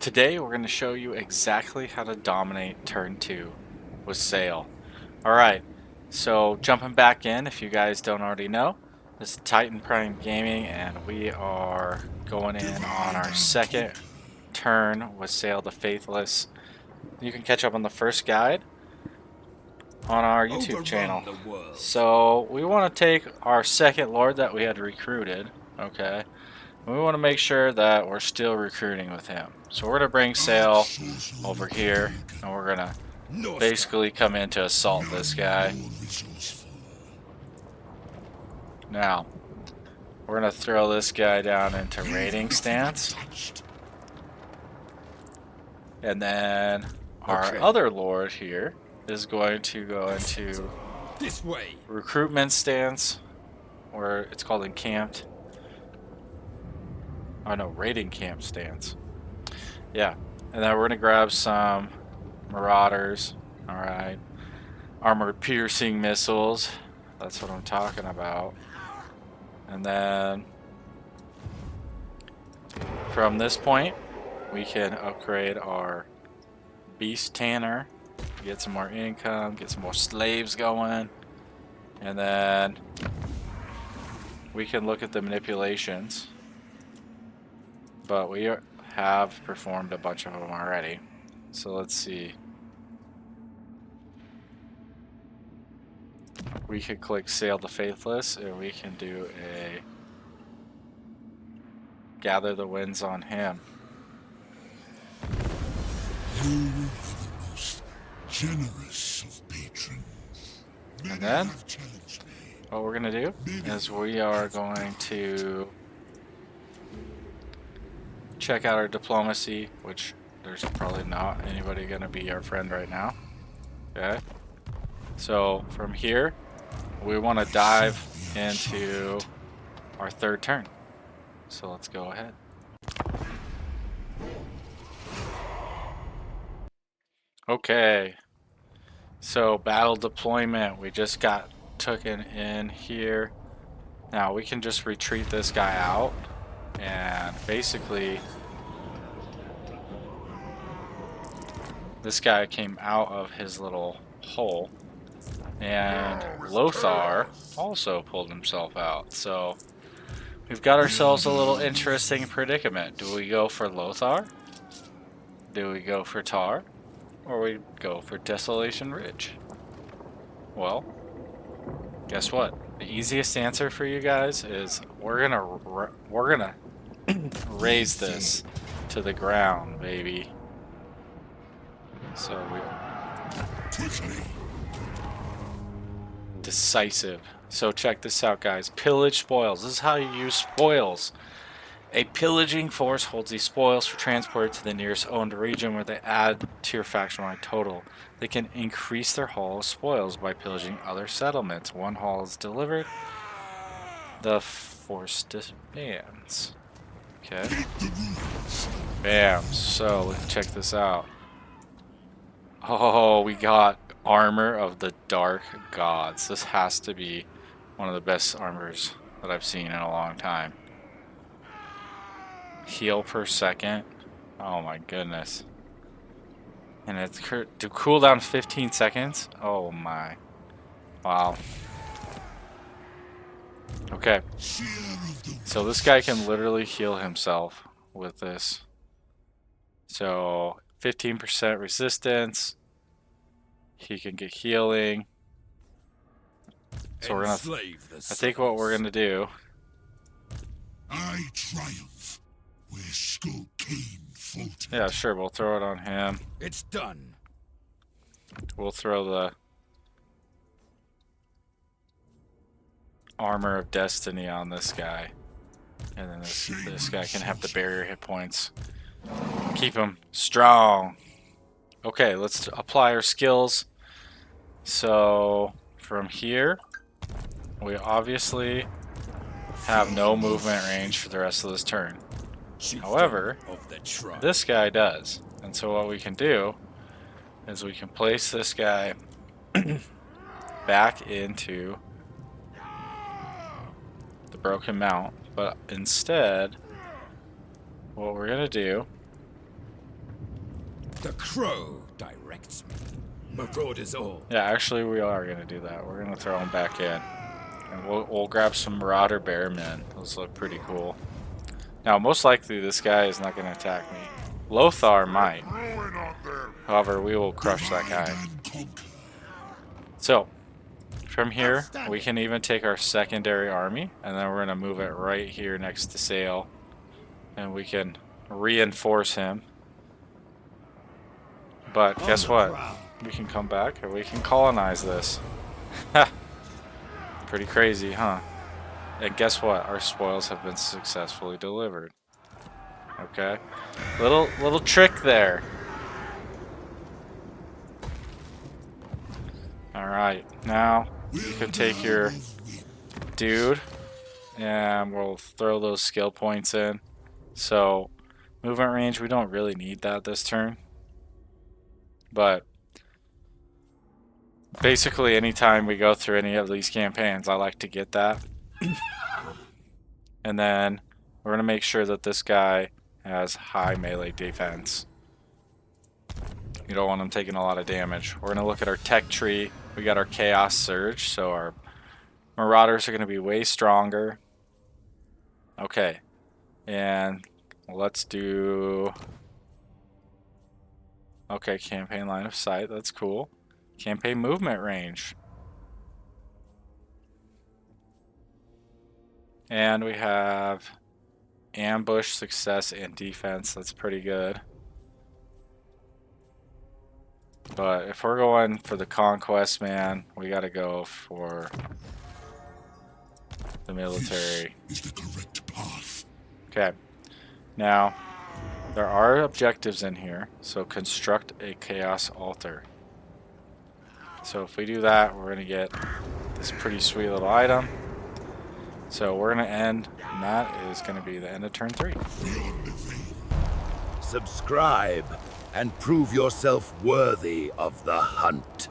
Today we're going to show you exactly how to dominate turn 2 with Sayl. Alright, so jumping back in, if you guys don't already know, this is Titan Prime Gaming and we are going in on our second turn with Sayl the Faithless. You can catch up on the first guide on our YouTube channel. So we want to take our second lord that we had recruited, okay? We want to make sure that we're still recruiting with him. So we're going to bring Sayl over here, and we're going to basically come in to assault this guy. Now, we're going to throw this guy down into raiding stance. And then our other lord here is going to go into recruitment stance, or it's called encamped. Oh no, raiding camp stance. Yeah, and then we're gonna grab some marauders. All right, armored piercing missiles. That's what I'm talking about. And then from this point, we can upgrade our beast tanner, get some more income, get some more slaves going, and then we can look at the manipulations. But we have performed a bunch of them already. So let's see. We could click Sayl the Faithless, and we can do a gather the winds on him. You are the most generous of patrons. And then what we're gonna do is we are going to check out our diplomacy, which there's probably not anybody gonna be our friend right now. Okay, so from here we want to dive into our third turn, so let's go ahead. Okay, so battle deployment, we just got taken in here. Now we can just retreat this guy out, and basically this guy came out of his little hole, and Lothar also pulled himself out. So we've got ourselves a little interesting predicament. Do we go for Lothar? Do we go for Tar? Or we go for Desolation Ridge? Well, guess what? The easiest answer for you guys is we're gonna raze this to the ground, baby. So we decisive. So check this out, guys. Pillage spoils. This is how you use spoils. A pillaging force holds these spoils for transport to the nearest owned region where they add to your faction-wide total. They can increase their haul of spoils by pillaging other settlements. One haul is delivered, the force disbands. Okay. Bam. So let's check this out. Oh, we got Armor of the Dark Gods. This has to be one of the best armors that I've seen in a long time. Heal per second. Oh my goodness. And it's to cool down 15 seconds. Oh my. Wow. Okay. So this guy can literally heal himself with this. So 15% resistance. He can get healing. So we're gonna. I think what we're gonna do. I triumph where Schalkain faltered. Yeah, sure. We'll throw it on him. It's done. We'll throw the Armor of Destiny on this guy, and then this guy can have the barrier hit points. Keep him strong. Okay, let's apply our skills. So from here, we obviously have no movement range for the rest of this turn. However, this guy does. And so what we can do is we can place this guy back into the broken mount. But instead, what we're going to do The crow directs me. Maraud is all. Yeah, actually, we are gonna do that. We're gonna throw them back in, and we'll grab some Marauder Bearmen. Those look pretty cool. Now, most likely, this guy is not gonna attack me. Lothar might. However, we will crush that guy. So, from here, we can even take our secondary army, and then we're going to move it right here next to Sayl, and we can reinforce him. But guess what? We can come back, and we can colonize this. Pretty crazy, huh? And guess what? Our spoils have been successfully delivered. Okay? Little trick there. Alright, now you can take your dude and we'll throw those skill points in. So, movement range, we don't really need that this turn. But basically, anytime we go through any of these campaigns, I like to get that. And then we're going to make sure that this guy has high melee defense. You don't want him taking a lot of damage. We're going to look at our tech tree. We got our Chaos Surge, so our Marauders are going to be way stronger. Okay. And let's do... Okay, campaign line of sight. That's cool. Campaign movement range. And we have ambush, success, and defense. That's pretty good. But if we're going for the conquest, man, we gotta go for the military. This is the correct path. Okay. Now, there are objectives in here. So construct a chaos altar. So if we do that, we're gonna get this pretty sweet little item. So we're gonna end, and that is gonna be the end of turn 3. Subscribe and prove yourself worthy of the hunt.